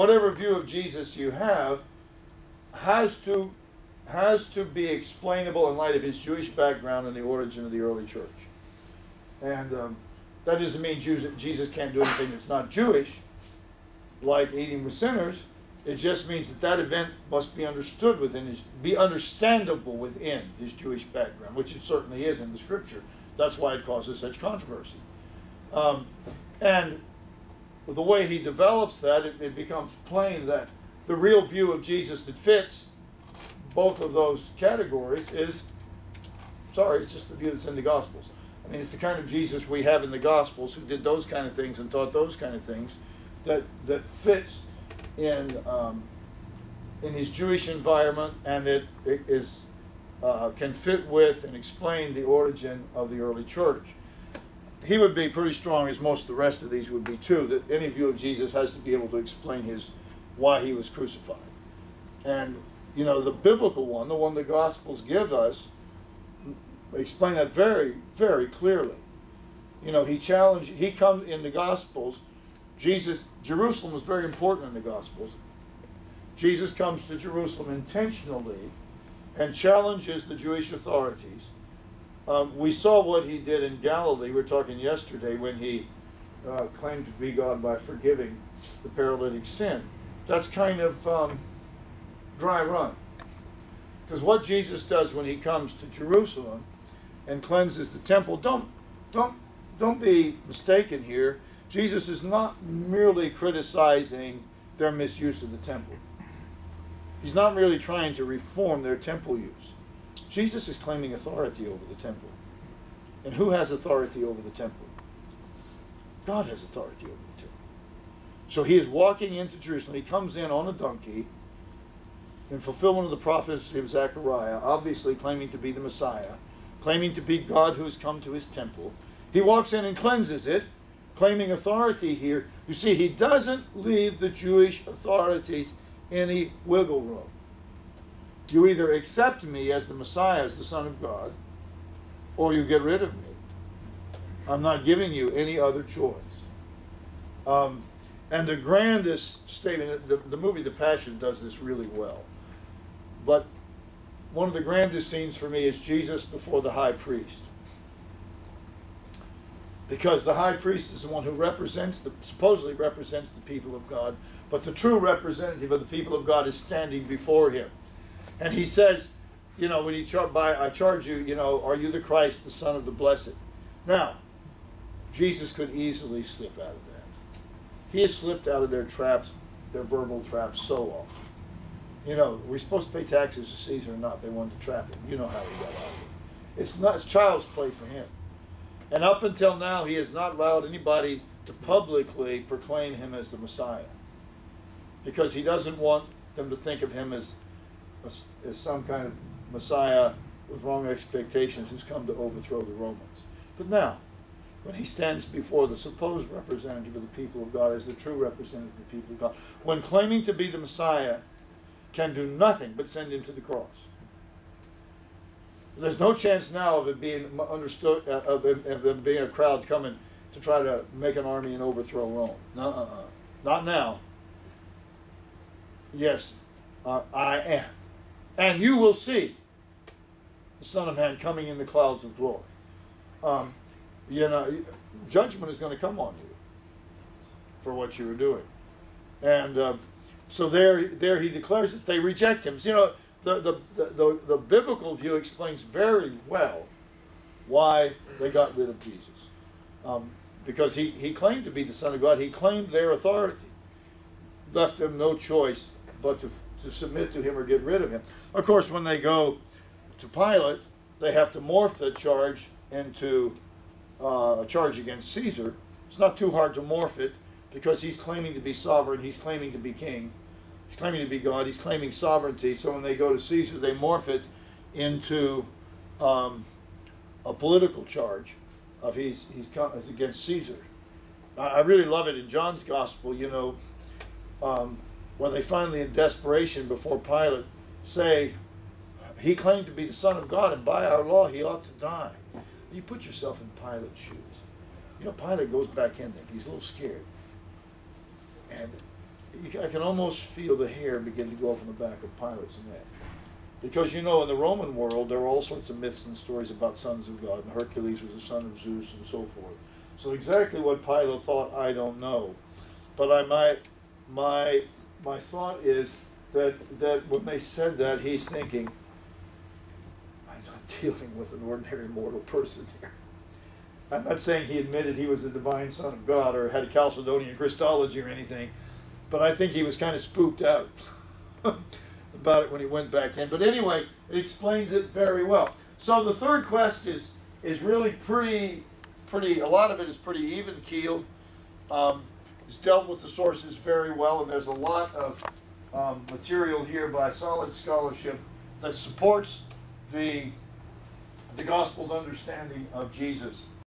whatever view of Jesus you have has to be explainable in light of his Jewish background and the origin of the early church. And that doesn't mean Jesus can't do anything that's not Jewish, like eating with sinners. It just means that that event must be understood be understandable within his Jewish background, which it certainly is in the Scripture. That's why it causes such controversy. And the way he develops that, it becomes plain that the real view of Jesus that fits both of those categories is, it's just the view that's in the Gospels. I mean, it's the kind of Jesus we have in the Gospels who did those kind of things and taught those kind of things that fits in his Jewish environment, and it can fit with and explain the origin of the early church. He would be pretty strong, as most of the rest of these would be too, that any view of Jesus has to be able to explain why he was crucified. And, you know, the biblical one, the one the Gospels give us, explain that very, very clearly. You know, he comes in the Gospels, Jerusalem is very important in the Gospels. Jesus comes to Jerusalem intentionally and challenges the Jewish authorities. We saw what he did in Galilee. We were talking yesterday when he claimed to be God by forgiving the paralytic's sin. That's kind of dry run. Because what Jesus does when he comes to Jerusalem and cleanses the temple, don't be mistaken here. Jesus is not merely criticizing their misuse of the temple. He's not merely trying to reform their temple use. Jesus is claiming authority over the temple. And who has authority over the temple? God has authority over the temple. So he is walking into Jerusalem. He comes in on a donkey in fulfillment of the prophecy of Zechariah, obviously claiming to be the Messiah, claiming to be God who has come to his temple. He walks in and cleanses it, claiming authority here. You see, he doesn't leave the Jewish authorities any wiggle room. You either accept me as the Messiah, as the Son of God, or you get rid of me. I'm not giving you any other choice. And the grandest statement, the movie The Passion does this really well. But one of the grandest scenes for me is Jesus before the high priest. Because the high priest is the one who supposedly represents the people of God, but the true representative of the people of God is standing before him. And he says, you know, when I charge you, you know, are you the Christ, the Son of the Blessed? Now, Jesus could easily slip out of that. He has slipped out of their traps, their verbal traps, so often. You know, we're supposed to pay taxes to Caesar or not. They wanted to trap him. You know how he got out of it. It's child's play for him. And up until now, he has not allowed anybody to publicly proclaim him as the Messiah, because he doesn't want them to think of him as some kind of Messiah with wrong expectations who's come to overthrow the Romans. But now, when he stands before the supposed representative of the people of God as the true representative of the people of God, when claiming to be the Messiah, can do nothing but send him to the cross. There's no chance now of it being understood, of it being a crowd coming to try to make an army and overthrow Rome. Not now. Yes, I am. And you will see the Son of Man coming in the clouds of glory. You know, judgment is going to come on you for what you were doing. And so there he declares that they reject him. So, you know, the biblical view explains very well why they got rid of Jesus. Because he claimed to be the Son of God. He claimed their authority. Left them no choice but to submit to him or get rid of him. Of course, when they go to Pilate, they have to morph the charge into a charge against Caesar. It's not too hard to morph it, because he's claiming to be sovereign, he's claiming to be king, he's claiming to be God, he's claiming sovereignty. So when they go to Caesar, they morph it into a political charge of he's against Caesar. I really love it in John's Gospel, you know, where they finally, in desperation before Pilate, say, he claimed to be the Son of God, and by our law he ought to die. You put yourself in Pilate's shoes. You know, Pilate goes back in there. He's a little scared. And I can almost feel the hair begin to go up on the back of Pilate's neck. Because, you know, in the Roman world, there were all sorts of myths and stories about sons of God, and Hercules was the son of Zeus and so forth. So exactly what Pilate thought, I don't know. But my thought is that when they said that, he's thinking, I'm not dealing with an ordinary mortal person here. I'm not saying he admitted he was the divine Son of God or had a Chalcedonian Christology or anything, but I think he was kind of spooked out about it when he went back in. But anyway, it explains it very well. So the third quest is really pretty, a lot of it is pretty even-keeled. It's dealt with the sources very well, and there's a lot of material here by solid scholarship that supports the Gospel's understanding of Jesus.